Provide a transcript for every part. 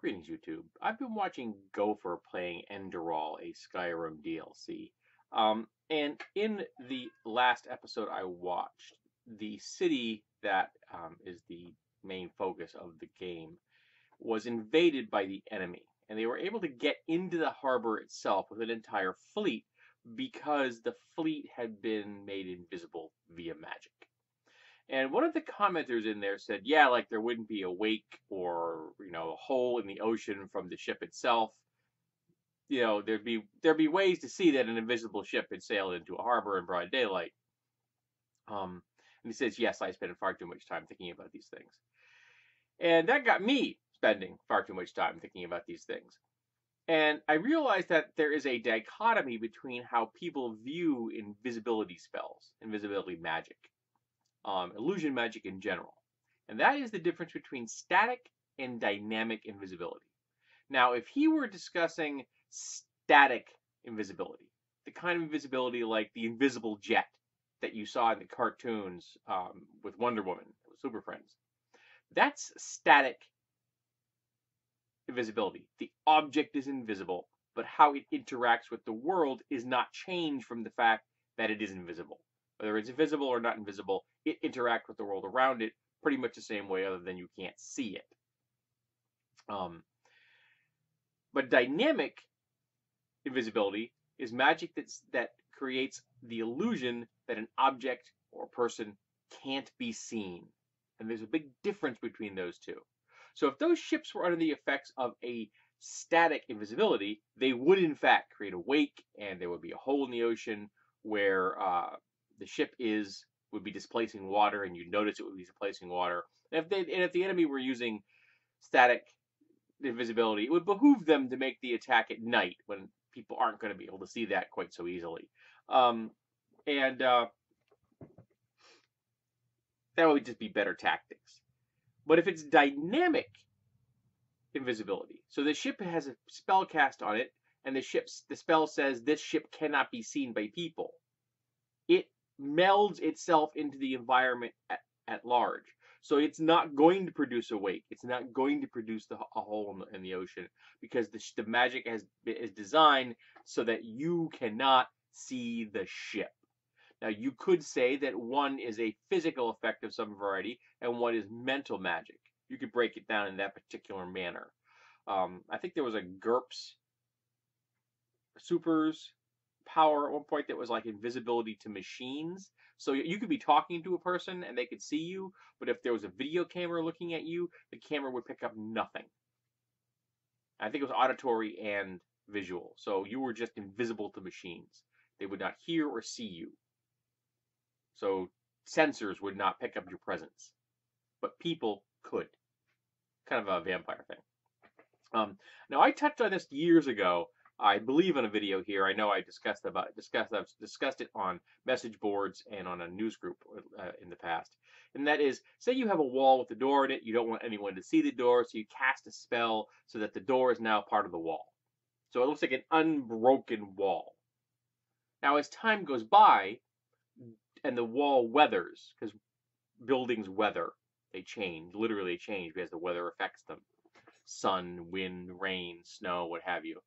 Greetings, YouTube. I've been watching Gopher playing Enderal, a Skyrim DLC. And in the last episode I watched, the city that is the main focus of the game was invaded by the enemy. And they were able to get into the harbor itself with an entire fleet because the fleet had been made invisible via magic. And one of the commenters in there said, yeah, like there wouldn't be a wake or, a hole in the ocean from the ship itself. There'd be ways to see that an invisible ship had sailed into a harbor in broad daylight. And he says, yes, I spend far too much time thinking about these things. And that got me spending far too much time thinking about these things. And I realized that there is a dichotomy between how people view invisibility spells, invisibility magic, illusion magic in general. And that is the difference between static and dynamic invisibility. Now, if he were discussing static invisibility, the kind of invisibility like the invisible jet that you saw in the cartoons with Wonder Woman, Super Friends, that's static invisibility. The object is invisible, but how it interacts with the world is not changed from the fact that it is invisible. Whether it's invisible or not invisible, it interacts with the world around it pretty much the same way, other than you can't see it. But dynamic invisibility is magic that creates the illusion that an object or person can't be seen. And there's a big difference between those two. So if those ships were under the effects of a static invisibility, they would in fact create a wake, and there would be a hole in the ocean where the ship would be displacing water, and you'd notice it would be displacing water. And if the enemy were using static invisibility, it would behoove them to make the attack at night when people aren't going to be able to see that quite so easily. And that would just be better tactics. But if it's dynamic invisibility, so the ship has a spell cast on it, and the spell says this ship cannot be seen by people, it melds itself into the environment at large. So it's not going to produce a wake. It's not going to produce a hole in the ocean, because the magic is designed so that you cannot see the ship. Now, you could say that one is a physical effect of some variety and one is mental magic. You could break it down in that particular manner. I think there was a GURPS Super's power at one point that was like invisibility to machines. So you could be talking to a person and they could see you, but if there was a video camera looking at you, the camera would pick up nothing. I think it was auditory and visual. So you were just invisible to machines. They would not hear or see you. So sensors would not pick up your presence, but people could. Kind of a vampire thing. Now, I touched on this years ago, I believe, in a video here. I know I I've discussed it on message boards and on a news group in the past. And that is, say you have a wall with a door in it. You don't want anyone to see the door, so you cast a spell so that the door is now part of the wall. So it looks like an unbroken wall. Now, as time goes by and the wall weathers, because buildings weather, they change, literally change because the weather affects them. Sun, wind, rain, snow, what have you.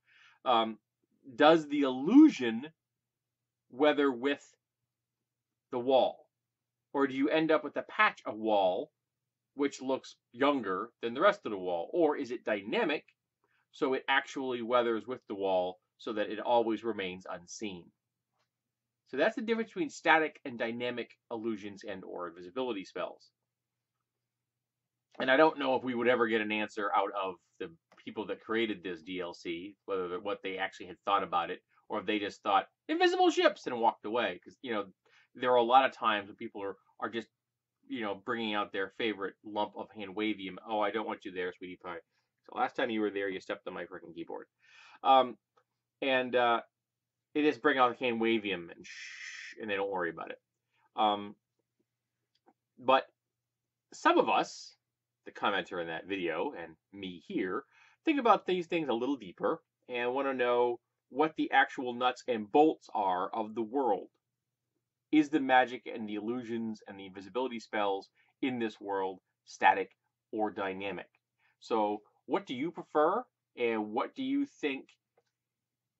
Does the illusion weather with the wall? Or do you end up with a patch of wall which looks younger than the rest of the wall? Or is it dynamic, so it actually weathers with the wall so that it always remains unseen? So that's the difference between static and dynamic illusions and or invisibility spells. And I don't know if we would ever get an answer out of the people that created this DLC, whether what they actually had thought about it, or if they just thought invisible ships and walked away. Because there are a lot of times when people are just bringing out their favorite lump of hand wavium. Oh, I don't want you there, sweetie pie. So last time you were there, you stepped on my freaking keyboard. And they just bring out hand wavium and they don't worry about it. But some of us, the commenter in that video and me here, think about these things a little deeper and want to know what the actual nuts and bolts are of the world. Is the magic and the illusions and the invisibility spells in this world static or dynamic? So What do you prefer, and what do you think?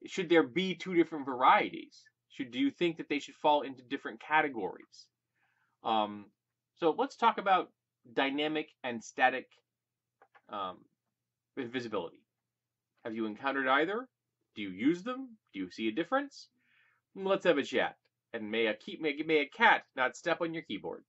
Should there be two different varieties? Do you think that they should fall into different categories? Um, so let's talk about dynamic and static um, invisibility. Have you encountered either? Do you use them? Do you see a difference? Let's have a chat. And may a cat not step on your keyboard.